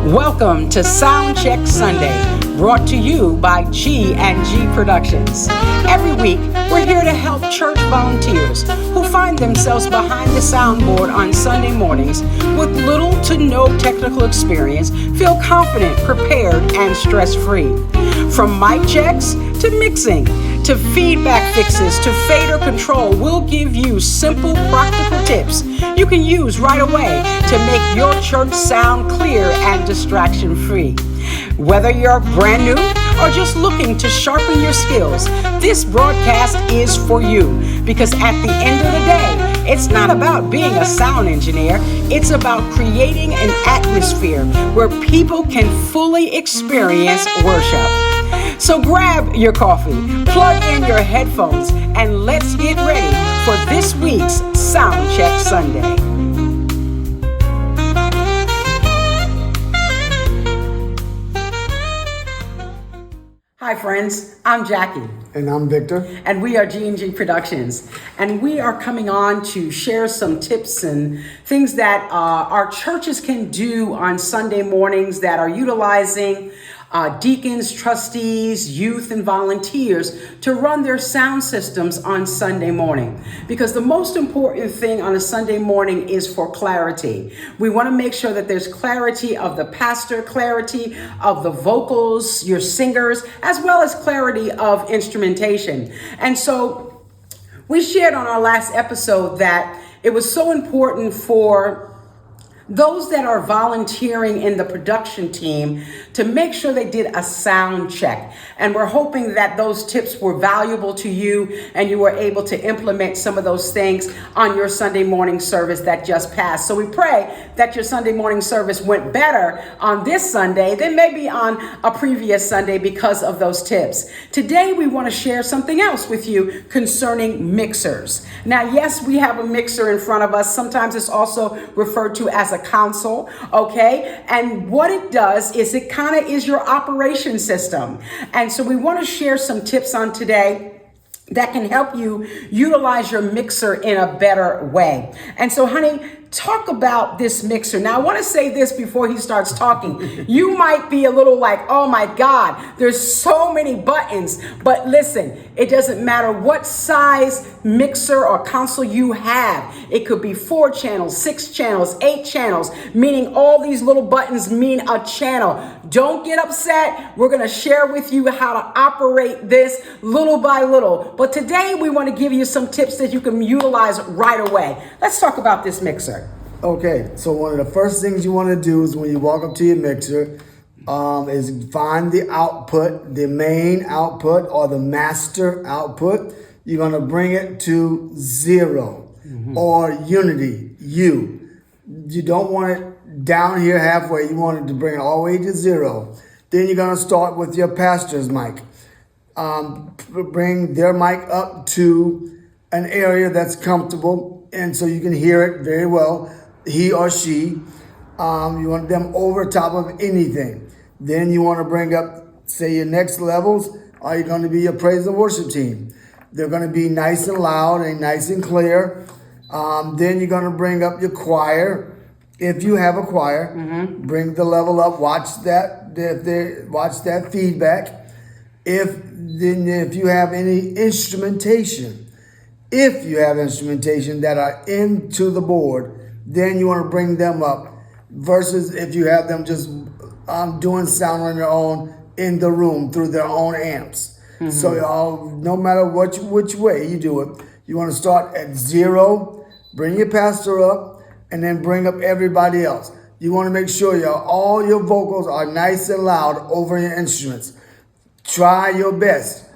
Welcome to Soundcheck Sunday, brought to you by GandG Productions. Every week, we're here to help church volunteers who find themselves behind the soundboard on Sunday mornings with little to no technical experience feel confident, prepared, and stress-free. From mic checks to mixing to feedback fixes to fader control, we'll give you simple, practical tips you can use right away to make your church sound clear and distraction-free. Whether you're brand new or just looking to sharpen your skills, this broadcast is for you, because at the end of the day, it's not about being a sound engineer. It's about creating an atmosphere where people can fully experience worship. So grab your coffee, plug in your headphones, and let's get ready for this week's Soundcheck Sunday. Hi friends, I'm Jackie. And I'm Victor. And we are GandG Productions. And we are coming on to share some tips and things that our churches can do on Sunday mornings that are utilizing deacons, trustees, youth, and volunteers to run their sound systems on Sunday morning. Because the most important thing on a Sunday morning is for clarity. We want to make sure that there's clarity of the pastor, clarity of the vocals, your singers, as well as clarity of instrumentation. And so we shared on our last episode that it was so important for those that are volunteering in the production team to make sure they did a sound check. And we're hoping that those tips were valuable to you and you were able to implement some of those things on your Sunday morning service that just passed. So we pray that your Sunday morning service went better on this Sunday than maybe on a previous Sunday because of those tips. Today, we want to share something else with you concerning mixers. Now, yes, we have a mixer in front of us. Sometimes it's also referred to as a console, okay? And what it does is it kind of is your operation system. And so we want to share some tips on today that can help you utilize your mixer in a better way. And so, honey, talk about this mixer. Now, I want to say this before he starts talking. You might be a little like, oh my God, there's so many buttons. But listen, it doesn't matter what size mixer or console you have. It could be 4 channels, 6 channels, 8 channels, meaning all these little buttons mean a channel. Don't get upset. We're going to share with you how to operate this little by little. But today we want to give you some tips that you can utilize right away. Let's talk about this mixer. Okay, so one of the first things you want to do is when you walk up to your mixer is find the output, the main output or the master output. You're going to bring it to 0 or unity, U. You don't want it down here halfway. You want it to bring it all the way to 0. Then you're going to start with your pastor's mic. Bring their mic up to an area that's comfortable and so you can hear it very well. He or she, you want them over top of anything. Then you want to bring up, say, your next levels are going to be your praise and worship team. They're going to be nice and loud and nice and clear. Then you're going to bring up your choir. If you have a choir, bring the level up. Watch that. Watch that feedback. If you have any instrumentation, that are into the board, then you want to bring them up, versus if you have them just doing sound on their own in the room through their own amps. So no matter which way you do it, you want to start at 0, bring your pastor up, and then bring up everybody else. You want to make sure all your vocals are nice and loud over your instruments. Try your best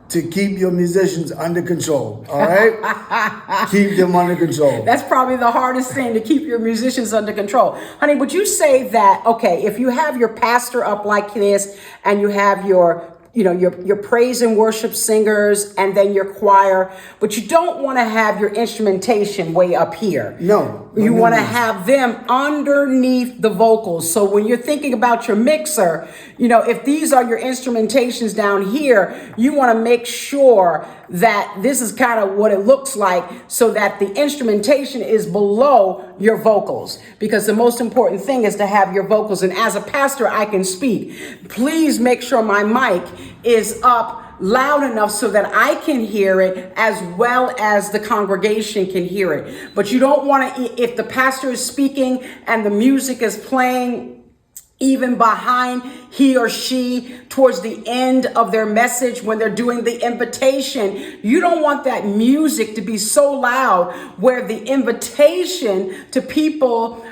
to keep your musicians under control, all right? Keep them under control. That's probably the hardest thing, to keep your musicians under control. Honey, would you say that, okay, if you have your pastor up like this and you have your your praise and worship singers and then your choir, but you don't want to have your instrumentation way up here. No. You want to have them underneath the vocals. So when you're thinking about your mixer, if these are your instrumentations down here, you want to make sure that this is kind of what it looks like so that the instrumentation is below your vocals, because the most important thing is to have your vocals. And as a pastor, I can speak. Please make sure my mic is up loud enough so that I can hear it as well as the congregation can hear it. But you don't want to, if the pastor is speaking and the music is playing even behind he or she towards the end of their message when they're doing the invitation, you don't want that music to be so loud where the invitation to people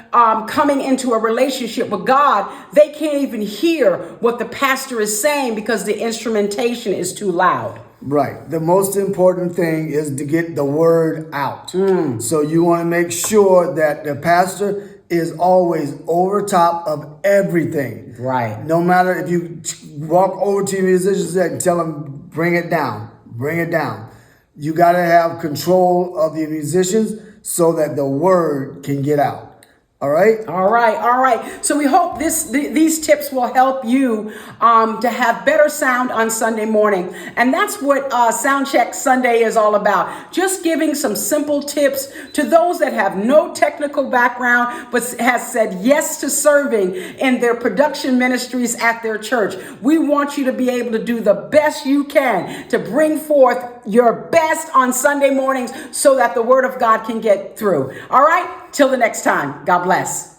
coming into a relationship with God, they can't even hear what the pastor is saying because the instrumentation is too loud. Right. The most important thing is to get the word out. So you want to make sure that the pastor is always over top of everything. Right. No matter if you walk over to your musicians and tell them, bring it down, bring it down. You got to have control of your musicians so that the word can get out. All right. All right. So we hope these tips will help you to have better sound on Sunday morning. And that's what Sound Check Sunday is all about. Just giving some simple tips to those that have no technical background, but has said yes to serving in their production ministries at their church. We want you to be able to do the best you can to bring forth your best on Sunday mornings so that the word of God can get through. All right. Till the next time. God bless.